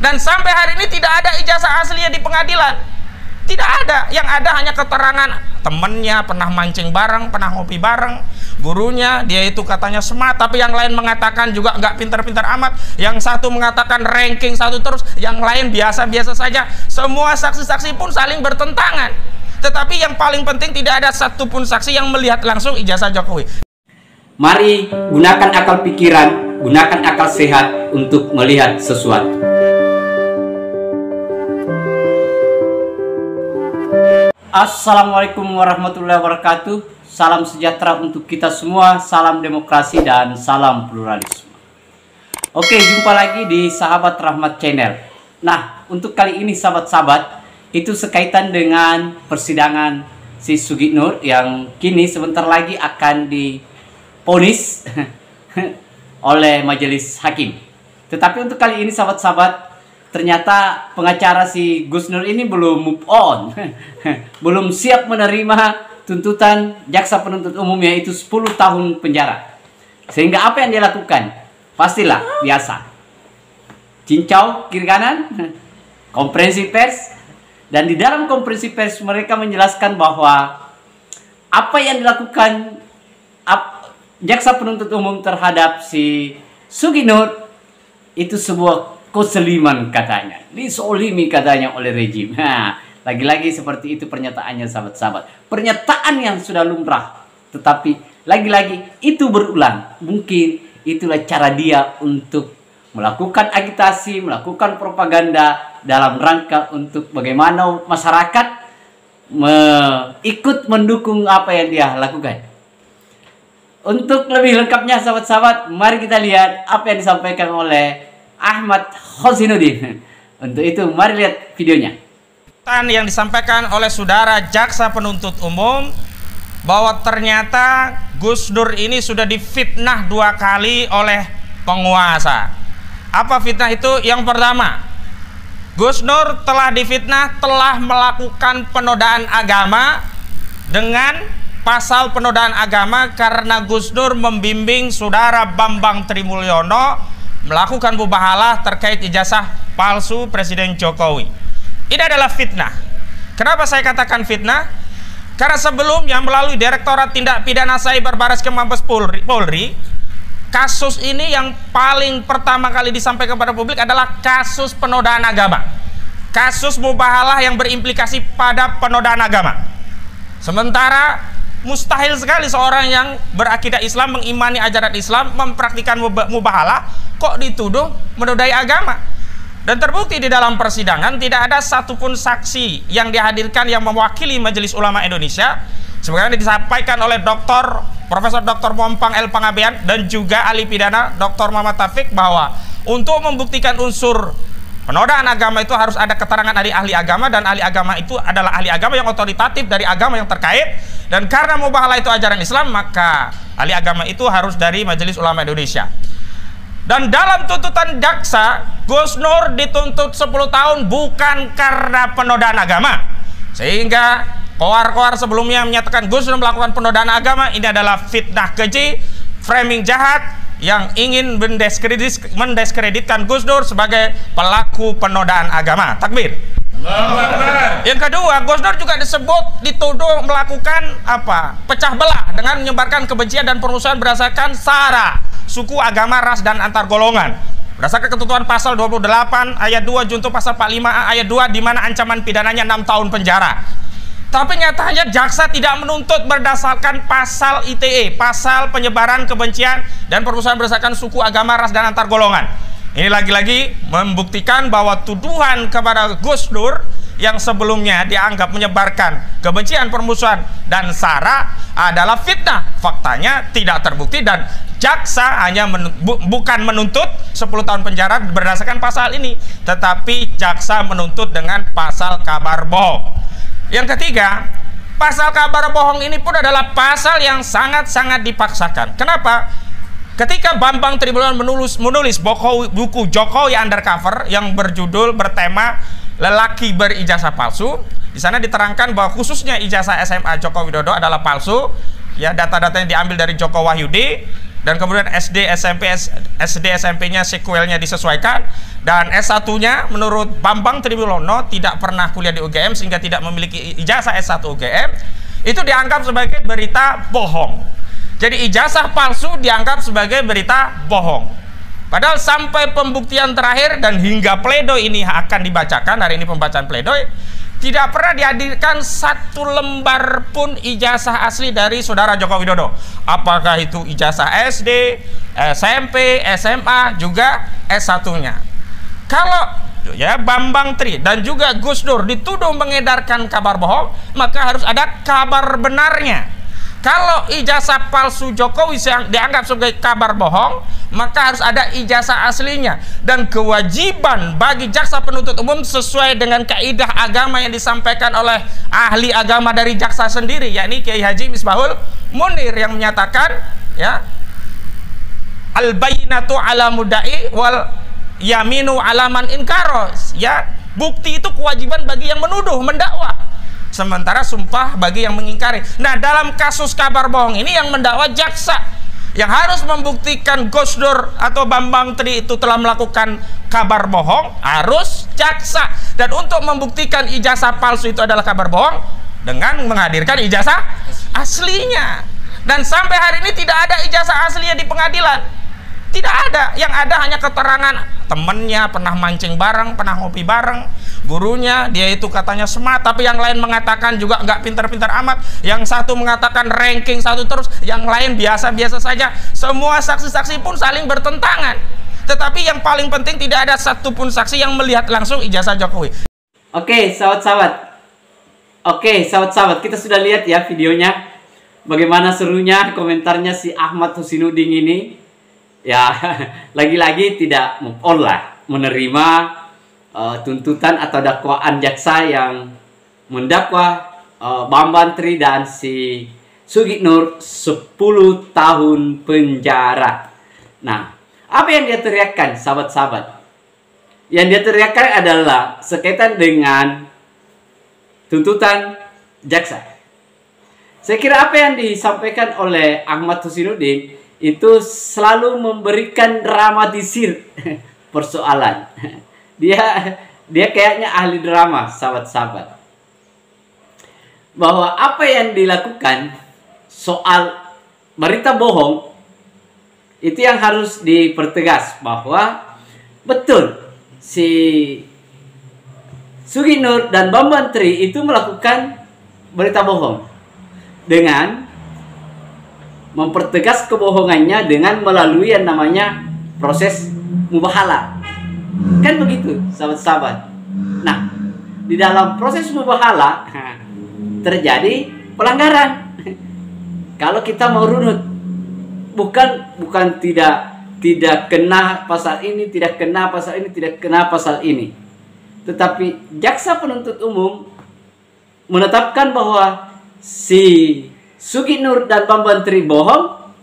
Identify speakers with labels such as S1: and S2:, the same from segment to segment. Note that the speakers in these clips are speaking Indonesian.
S1: Dan sampai hari ini tidak ada ijazah aslinya di pengadilan. Tidak ada. Yang ada hanya keterangan temennya pernah mancing bareng, pernah ngopi bareng, gurunya dia itu katanya smart, tapi yang lain mengatakan juga nggak pintar-pintar amat. Yang satu mengatakan ranking satu terus, yang lain biasa-biasa saja. Semua saksi-saksi pun saling bertentangan. Tetapi yang paling penting tidak ada satupun saksi yang melihat langsung ijazah Jokowi.
S2: Mari gunakan akal pikiran, gunakan akal sehat untuk melihat sesuatu. Assalamualaikum warahmatullahi wabarakatuh. Salam sejahtera untuk kita semua, salam demokrasi dan salam pluralisme. Oke, jumpa lagi di Sahabat Rahmat Channel. Nah, untuk kali ini sahabat-sahabat, itu sekaitan dengan persidangan si Sugih Nur yang kini sebentar lagi akan divonis oleh majelis hakim. Tetapi untuk kali ini sahabat-sahabat, ternyata pengacara si Gus Nur ini belum move on. Belum siap menerima tuntutan jaksa penuntut umum, yaitu 10 tahun penjara. Sehingga apa yang dia lakukan? Pastilah biasa. Cincau kiri kanan, konferensi pers. Dan di dalam konferensi pers mereka menjelaskan bahwa apa yang dilakukan jaksa penuntut umum terhadap si Sugih Nur itu sebuah kezaliman katanya, disolimi katanya oleh rejim. Nah, lagi-lagi seperti itu pernyataannya sahabat-sahabat. Pernyataan yang sudah lumrah, tetapi lagi-lagi itu berulang. Mungkin itulah cara dia untuk melakukan agitasi, melakukan propaganda dalam rangka untuk bagaimana masyarakat ikut mendukung apa yang dia lakukan. Untuk lebih lengkapnya sahabat-sahabat, mari kita lihat apa yang disampaikan oleh Ahmad Khozinuddin. Untuk itu mari lihat videonya.
S1: Yang disampaikan oleh saudara jaksa penuntut umum bahwa ternyata Gus Nur ini sudah difitnah 2 kali oleh penguasa. Apa fitnah itu? Yang pertama, Gus Nur telah difitnah telah melakukan penodaan agama dengan pasal penodaan agama karena Gus Nur membimbing saudara Bambang Trimulyono melakukan mubahalah terkait ijazah palsu Presiden Jokowi. Ini adalah fitnah. Kenapa saya katakan fitnah? Karena sebelumnya melalui Direktorat Tindak Pidana Cyber Barreskrim Mabes Polri, kasus ini yang paling pertama kali disampaikan kepada publik adalah kasus penodaan agama. Kasus mubahalah yang berimplikasi pada penodaan agama. Sementara mustahil sekali seorang yang berakidah Islam, mengimani ajaran Islam, mempraktikkan mubahalah, kok dituduh menodai agama. Dan terbukti di dalam persidangan tidak ada satupun saksi yang dihadirkan yang mewakili Majelis Ulama Indonesia, sebagaimana disampaikan oleh Profesor Dr. Mompang L. Pangabean dan juga ahli pidana Dr. Muhammad Taufik, bahwa untuk membuktikan unsur penodaan agama itu harus ada keterangan dari ahli agama, dan ahli agama itu adalah ahli agama yang otoritatif dari agama yang terkait. Dan karena mubahalah itu ajaran Islam, maka ahli agama itu harus dari Majelis Ulama Indonesia. Dan dalam tuntutan jaksa, Gus Nur dituntut 10 tahun bukan karena penodaan agama. Sehingga koar-koar sebelumnya menyatakan Gus Nur melakukan penodaan agama. Ini adalah fitnah keji, framing jahat yang ingin mendiskreditkan Gus Nur sebagai pelaku penodaan agama. Takbir. Yang kedua, Gus Nur juga dituduh melakukan pecah belah dengan menyebarkan kebencian dan permusuhan berdasarkan sara, suku, agama, ras, dan antar golongan. Berdasarkan ketentuan pasal 28 ayat 2 junto pasal 45A ayat 2, di mana ancaman pidananya 6 tahun penjara. Tapi nyatanya jaksa tidak menuntut berdasarkan pasal ITE, pasal penyebaran kebencian dan permusuhan berdasarkan suku, agama, ras, dan antar golongan. Ini lagi-lagi membuktikan bahwa tuduhan kepada Gus Nur yang sebelumnya dianggap menyebarkan kebencian, permusuhan, dan sara adalah fitnah. Faktanya tidak terbukti, dan jaksa hanya bukan menuntut 10 tahun penjara berdasarkan pasal ini, tetapi jaksa menuntut dengan pasal kabar bohong. Yang ketiga, pasal kabar bohong ini pun adalah pasal yang sangat-sangat dipaksakan. Kenapa? Ketika Bambang Trimulyono menulis buku Jokowi Undercover yang bertema lelaki berijazah palsu, di sana diterangkan bahwa khususnya ijazah SMA Joko Widodo adalah palsu. Ya, data-data yang diambil dari Joko Wahyudi, dan kemudian SD SMP-nya sequelnya disesuaikan, dan S1-nya menurut Bambang Triwilono tidak pernah kuliah di UGM sehingga tidak memiliki ijazah S1 UGM, itu dianggap sebagai berita bohong. Jadi ijazah palsu dianggap sebagai berita bohong. Padahal sampai pembuktian terakhir dan hingga pledoi ini akan dibacakan, hari ini pembacaan pledoi, tidak pernah dihadirkan satu lembar pun ijazah asli dari saudara Joko Widodo. Apakah itu ijazah SD, SMP, SMA, juga S1-nya. Kalau ya Bambang Tri dan juga Gus Dur dituduh mengedarkan kabar bohong, maka harus ada kabar benarnya. Kalau ijazah palsu Jokowi yang dianggap sebagai kabar bohong, maka harus ada ijazah aslinya. Dan kewajiban bagi jaksa penuntut umum sesuai dengan kaidah agama yang disampaikan oleh ahli agama dari jaksa sendiri, yakni Kiai Haji Misbahul Munir, yang menyatakan ya, al bayyinatu ala mudda'i wal yaminu alaman inkaros, ya, bukti itu kewajiban bagi yang menuduh, mendakwa, sementara sumpah bagi yang mengingkari. Nah, dalam kasus kabar bohong ini yang mendakwa jaksa, yang harus membuktikan Gus Dur atau Bambang Tri itu telah melakukan kabar bohong harus jaksa. Dan untuk membuktikan ijazah palsu itu adalah kabar bohong dengan menghadirkan ijazah aslinya. Dan sampai hari ini tidak ada ijazah aslinya di pengadilan. Tidak ada. Yang ada hanya keterangan temennya pernah mancing bareng, pernah ngopi bareng, gurunya dia itu katanya smart, tapi yang lain mengatakan juga nggak pintar-pintar amat, yang satu mengatakan ranking satu terus, yang lain biasa-biasa saja. Semua saksi-saksi pun saling bertentangan, tetapi yang paling penting tidak ada satupun saksi yang melihat langsung ijazah Jokowi.
S2: Oke, sahabat-sahabat, kita sudah lihat ya videonya, bagaimana serunya komentarnya si Ahmad Husinuddin ini. Ya, lagi-lagi tidak move on lah, menerima tuntutan atau dakwaan jaksa yang mendakwa Bambang Tri dan si Sugih Nur 10 tahun penjara. Nah, apa yang dia teriakkan, sahabat-sahabat? Yang dia teriakkan adalah sekaitan dengan tuntutan jaksa. Saya kira apa yang disampaikan oleh Ahmad Husinuddin itu selalu memberikan dramatisir persoalan. Dia kayaknya ahli drama, sahabat-sahabat. Bahwa apa yang dilakukan soal berita bohong itu yang harus dipertegas, bahwa betul si Sugih Nur dan Bambang Tri itu melakukan berita bohong dengan mempertegas kebohongannya dengan melalui yang namanya proses mubahalah. Kan begitu, sahabat-sahabat. Nah, di dalam proses mubahalah terjadi pelanggaran. Kalau kita mau runut, bukan tidak kena pasal ini, tidak kena pasal ini, tidak kena pasal ini. Tetapi jaksa penuntut umum menetapkan bahwa si Sugih Nur dan Bambang Tri bohong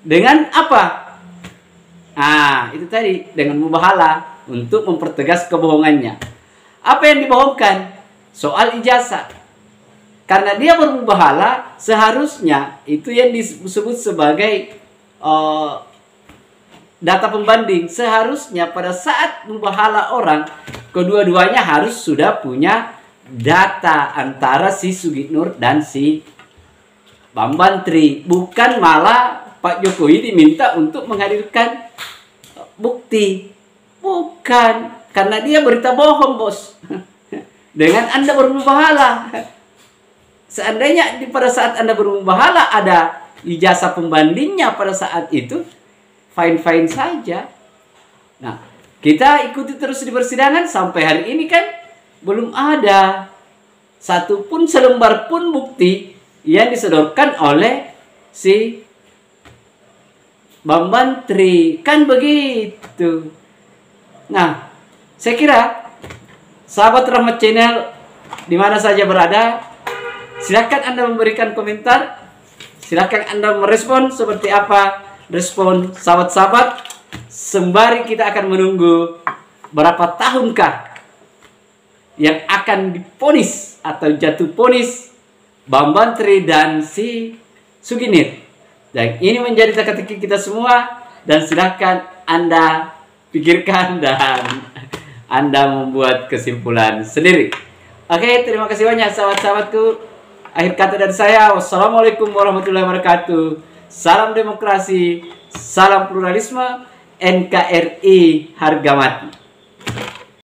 S2: dengan apa? Ah, itu tadi, dengan mubahalah untuk mempertegas kebohongannya. Apa yang dibohongkan? Soal ijazah. Karena dia bermubahalah, seharusnya itu yang disebut sebagai data pembanding. Seharusnya pada saat mubahalah orang, kedua-duanya harus sudah punya data antara si Sugih Nur dan si Bambang Tri. Bukan malah Pak Jokowi diminta untuk menghadirkan bukti. Bukan. Karena dia berita bohong, bos. Dengan Anda bermubahalah. Seandainya pada saat Anda bermubahalah ada ijazah pembandingnya pada saat itu, fine-fine saja. Nah, kita ikuti terus di persidangan sampai hari ini kan belum ada satupun selembar pun bukti yang disodorkan oleh si Bambang Tri. Kan begitu. Nah, saya kira sahabat Rahmat Channel dimana saja berada, silakan Anda memberikan komentar, silakan Anda merespon seperti apa respon sahabat-sahabat, sembari kita akan menunggu berapa tahunkah yang akan diponis atau jatuh ponis Bambang Tri dan si Sugih Nur. Dan ini menjadi teka-teki kita semua, dan silahkan Anda pikirkan dan Anda membuat kesimpulan sendiri. Oke, terima kasih banyak sahabat-sahabatku. Akhir kata dari saya, wassalamualaikum warahmatullahi wabarakatuh. Salam demokrasi, salam pluralisme, NKRI harga mati.